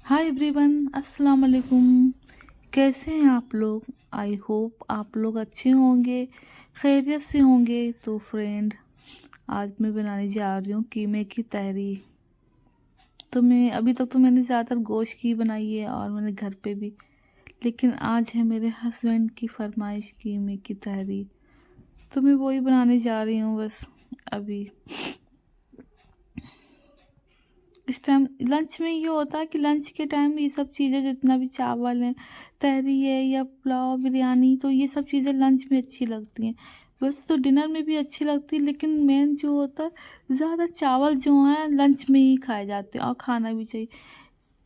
Hi everyone, अस्सलाम वालेकुम। कैसे हैं आप लोग? आई होप आप लोग अच्छे होंगे, खैरियत से होंगे। तो फ्रेंड, आज मैं बनाने जा रही हूँ कीमे की तहरी। तो मैं अभी तक तो मैंने ज़्यादातर गोश्त की बनाई है और मैंने घर पे भी, लेकिन आज है मेरे हस्बैंड की फरमाइश कीमे की तहरी, तो मैं वही बनाने जा रही हूँ बस अभी। इस टाइम लंच में ये होता है कि लंच के टाइम ये सब चीज़ें, जितना भी चावल है, तहरी है या पुलाव बिरयानी, तो ये सब चीज़ें लंच में अच्छी लगती हैं। बस तो डिनर में भी अच्छी लगती है, लेकिन मेन जो होता है ज़्यादा चावल जो है लंच में ही खाए जाते हैं और खाना भी चाहिए।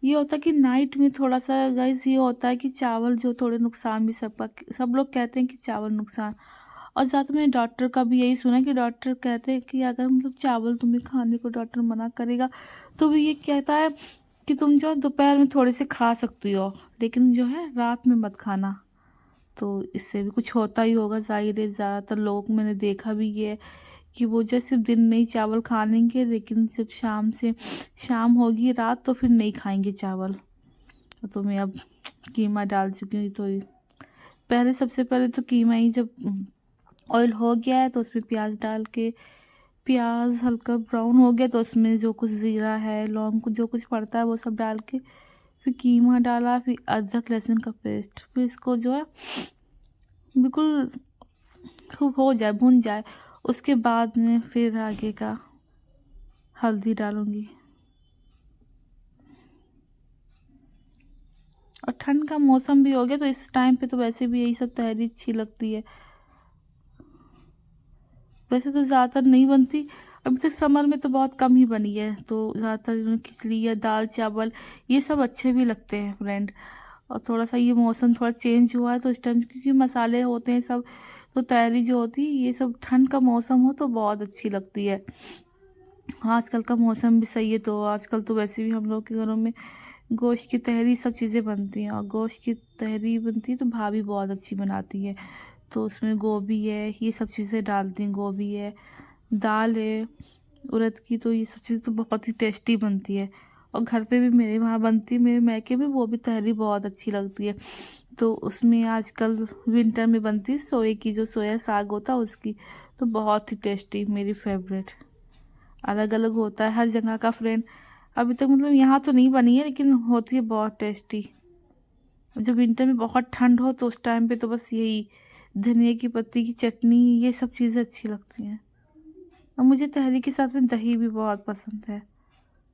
ये होता है कि नाइट में थोड़ा सा गाइस ये होता है कि चावल जो थोड़े नुकसान भी, सब लोग कहते हैं कि चावल नुकसान। और साथ में डॉक्टर का भी यही सुना कि डॉक्टर कहते हैं कि अगर मतलब चावल तुम्हें खाने को डॉक्टर मना करेगा तो भी ये कहता है कि तुम जो है दोपहर में थोड़े से खा सकती हो, लेकिन जो है रात में मत खाना। तो इससे भी कुछ होता ही होगा, जाहिर है। ज़्यादातर लोग मैंने देखा भी ये है कि वो जो सिर्फ दिन में ही चावल खा लेंगे, लेकिन सिर्फ शाम होगी रात तो फिर नहीं खाएंगे चावल। तो मैं अब कीमा डाल चुकी हूँ। तो सबसे पहले तो कीमा ही जब ऑयल हो गया है तो उसमें प्याज डाल के, प्याज हल्का ब्राउन हो गया तो उसमें जो कुछ ज़ीरा है, लौंग, जो कुछ पड़ता है वो सब डाल के फिर कीमा डाला, फिर अदरक लहसुन का पेस्ट, फिर इसको जो है बिल्कुल खूब हो जाए, भुन जाए। उसके बाद में फिर आगे का हल्दी डालूंगी। और ठंड का मौसम भी हो गया तो इस टाइम पे तो वैसे भी यही सब तहरी अच्छी लगती है। वैसे तो ज़्यादातर नहीं बनती, अभी तक समर में तो बहुत कम ही बनी है। तो ज़्यादातर खिचड़ी या दाल चावल ये सब अच्छे भी लगते हैं फ्रेंड। और थोड़ा सा ये मौसम थोड़ा चेंज हुआ है तो इस टाइम क्योंकि मसाले होते हैं सब, तो तहरी जो होती है ये सब ठंड का मौसम हो तो बहुत अच्छी लगती है। आजकल का मौसम भी सही है, तो आजकल तो वैसे भी हम लोग के घरों में गोश्त की तहरी सब चीज़ें बनती हैं। और गोश्त की तहरी बनती है तो भाभी बहुत अच्छी बनाती है। तो उसमें गोभी है, ये सब चीज़ें डालती हैं, गोभी है, दाल है उड़द की, तो ये सब चीज़ तो बहुत ही टेस्टी बनती है। और घर पे भी मेरे वहाँ बनती है, मेरे मैके भी, वो भी तहरी बहुत अच्छी लगती है। तो उसमें आजकल विंटर में बनती है सोए की, जो सोया साग होता है उसकी, तो बहुत ही टेस्टी, मेरी फेवरेट। अलग अलग होता है हर जगह का फ्रेंड। अभी तक मतलब यहाँ तो नहीं बनी है, लेकिन होती है बहुत टेस्टी। जब विंटर में बहुत ठंड हो तो उस टाइम पे तो बस यही धनिया की पत्ती की चटनी, ये सब चीज़ें अच्छी लगती हैं। और मुझे तहरी के साथ में दही भी बहुत पसंद है,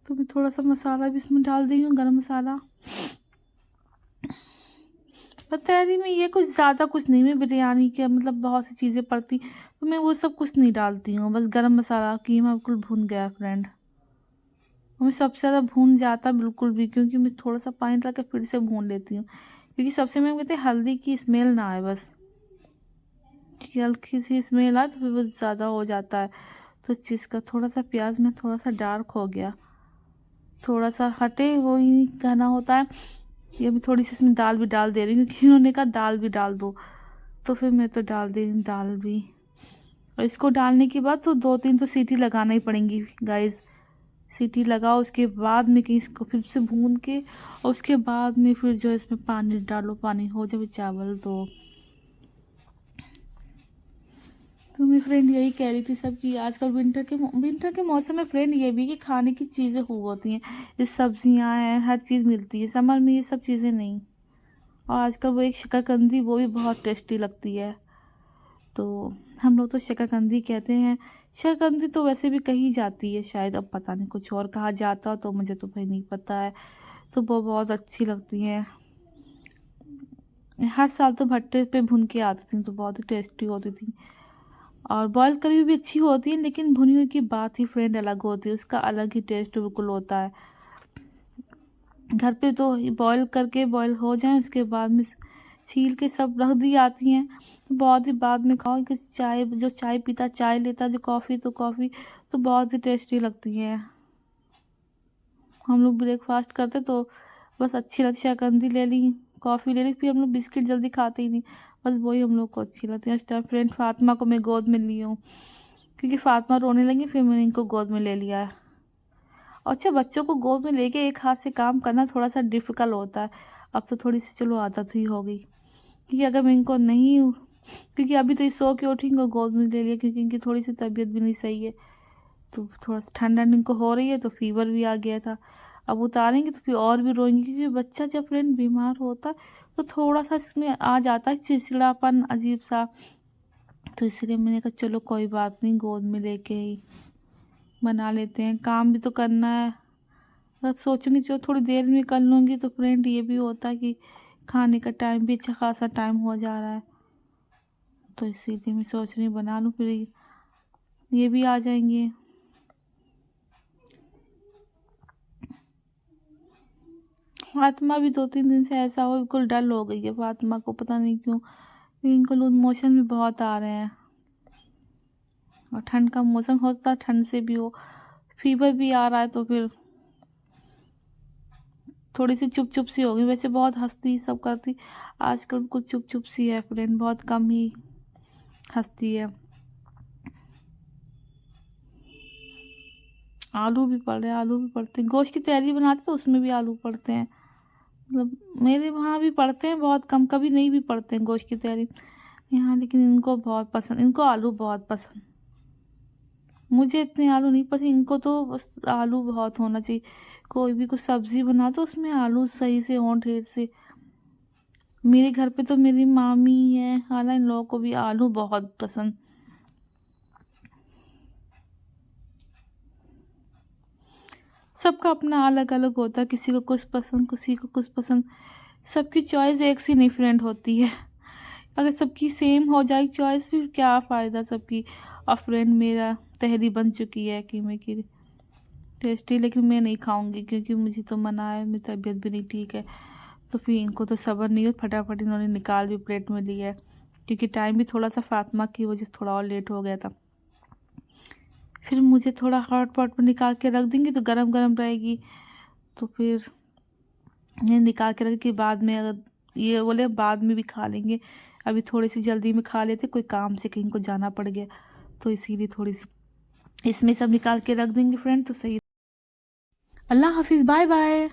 तो मैं थोड़ा सा मसाला भी इसमें डाल दी हूँ, गरम मसाला। पर तहरी में ये कुछ ज़्यादा कुछ नहीं, मैं बिरयानी के मतलब बहुत सी चीज़ें पड़ती तो मैं वो सब कुछ नहीं डालती हूँ, बस गरम मसाला। कीमा बिल्कुल भून गया फ्रेंड, मैं सबसे ज़्यादा भून जाता बिल्कुल भी, क्योंकि मैं थोड़ा सा पानी डाल के फिर से भून लेती हूँ, क्योंकि सबसे मैं कहते हैं हल्दी की स्मेल ना आए बस, कि हल्की सी स्मेल आए तो फिर वो ज़्यादा हो जाता है। तो इस चीज़ का थोड़ा सा प्याज में थोड़ा सा डार्क हो गया, थोड़ा सा हटे वो ही कहना होता है। ये भी थोड़ी सी इसमें दाल भी डाल दे रही हूँ, क्योंकि इन्होंने कहा दाल भी डाल दो, तो फिर मैं तो डाल दे रही हूँ दाल भी। और इसको डालने के बाद तो 2-3 तो सीटी लगाना ही पड़ेंगी गाइस। सीटी लगाओ, उसके बाद में कहीं इसको फिर से भून के, और उसके बाद में फिर जो है इसमें पानी डालो, पानी हो जाए चावल। तो मैं फ्रेंड यही कह रही थी सब कि आजकल विंटर के मौसम में फ्रेंड ये भी कि खाने की चीज़ें खूब होती हैं, ये सब्जियां हैं, हर चीज़ मिलती है। समर में ये सब चीज़ें नहीं। और आजकल वो एक शकरकंदी, वो भी बहुत टेस्टी लगती है। तो हम लोग तो शकरकंदी कहते हैं। शकरकंदी तो वैसे भी कही जाती है शायद, अब पता नहीं कुछ और कहा जाता हो तो मुझे तो भाई नहीं पता है। तो वो बहुत अच्छी लगती हैं। हर साल तो भट्टे पे भून के आती थी तो बहुत ही टेस्टी होती थी। और बॉयल करी हुई भी अच्छी होती है, लेकिन भुनी हुई की बात ही फ्रेंड अलग होती है, उसका अलग ही टेस्ट बिल्कुल होता है। घर पे तो बॉयल करके, बॉयल हो जाए उसके बाद में छील के सब रख दी आती हैं, तो बहुत ही बाद में खाओ। कि चाय, जो चाय पीता चाय लेता, जो कॉफ़ी तो कॉफ़ी, तो बहुत ही टेस्टी लगती है। हम लोग ब्रेकफास्ट करते तो बस अच्छी लगती, शकरकंदी ले ली, कॉफ़ी ले ली, फिर हम लोग बिस्किट जल्दी खाते ही नहीं, बस वही हम लोग को अच्छी लगती है। उस टाइम फ्रेंड फातिमा को मैं गोद में ली हूँ, क्योंकि फातिमा रोने लगी, फिर मैंने इनको गोद में ले लिया है। अच्छा बच्चों को गोद में लेके एक हाथ से काम करना थोड़ा सा डिफ़िकल्ट होता है। अब तो थोड़ी सी चलो आदत ही हो गई, क्योंकि अगर मैं इनको नहीं, क्योंकि अभी तो ये सो के उठी, इनको गोद में ले लिया क्योंकि इनकी थोड़ी सी तबीयत भी नहीं सही है। तो थोड़ा सा ठंडा इनको हो रही है, तो फीवर भी आ गया था। अब उतारेंगे तो फिर और भी रोएंगे, क्योंकि बच्चा जब फ्रेंड बीमार होता है तो थोड़ा सा इसमें आ जाता है चिड़चिड़ापन अजीब सा। तो इसलिए मैंने कहा चलो कोई बात नहीं, गोद में लेके ही बना लेते हैं, काम भी तो करना है। अगर सोचूंगी चलो थोड़ी देर में कर लूँगी, तो फ्रेंड ये भी होता है कि खाने का टाइम भी अच्छा खासा टाइम हो जा रहा है। तो इसीलिए मैं सोच रही हूँ बना लूँ, फिर ये भी आ जाएंगे। फातिमा भी 2-3 दिन से ऐसा हो, बिल्कुल डल हो गई है फातिमा को, पता नहीं क्यों। इनको लूज मोशन भी बहुत आ रहे हैं, और ठंड का मौसम होता है, ठंड से भी हो फीवर भी आ रहा है, तो फिर थोड़ी सी चुप चुप सी होगी। वैसे बहुत हंसती सब करती, आजकल कुछ चुप चुप सी है फ्रेंड, बहुत कम ही हंसती है। आलू भी पड़ रहे हैं, आलू भी पड़ते हैं, गोश्त की तैयारी बनाते तो उसमें भी आलू पड़ते हैं। मतलब मेरे वहाँ भी पड़ते हैं बहुत कम, कभी नहीं भी पड़ते हैं गोश्त की तैयारी यहाँ, लेकिन इनको बहुत पसंद, इनको आलू बहुत पसंद। मुझे इतने आलू नहीं पसंद, इनको तो बस आलू बहुत होना चाहिए। कोई भी कुछ सब्जी बना तो उसमें आलू सही से हों, ढेर से। मेरे घर पे तो मेरी मामी है, हालांकि इन लोगों को भी आलू बहुत पसंद। सबका अपना अलग अलग होता है, किसी को कुछ पसंद, किसी को कुछ पसंद। सबकी चॉइस एक सी नहीं फ्रेंड होती है। अगर सबकी सेम हो जाए चॉइस, फिर क्या फ़ायदा सबकी। और फ्रेंड मेरा तहरी बन चुकी है कीमे की, टेस्टी, लेकिन मैं नहीं खाऊंगी क्योंकि मुझे तो मना है, मेरी तबीयत भी नहीं ठीक है। तो फिर इनको तो सब्र नहीं हो, फटाफट इन्होंने निकाल भी प्लेट में लिया है, क्योंकि टाइम भी थोड़ा सा फातिमा की वजह से थोड़ा और लेट हो गया था। फिर मुझे थोड़ा हॉट पॉट में निकाल के रख देंगे तो गरम गरम रहेगी, तो फिर ये निकाल के रख के बाद में, अगर ये बोले बाद में भी खा लेंगे, अभी थोड़ी सी जल्दी में खा लेते, कोई काम से कहीं को जाना पड़ गया, तो इसीलिए थोड़ी सी इसमें सब निकाल के रख देंगे फ्रेंड, तो सही। अल्लाह हाफिज़, बाय बाय।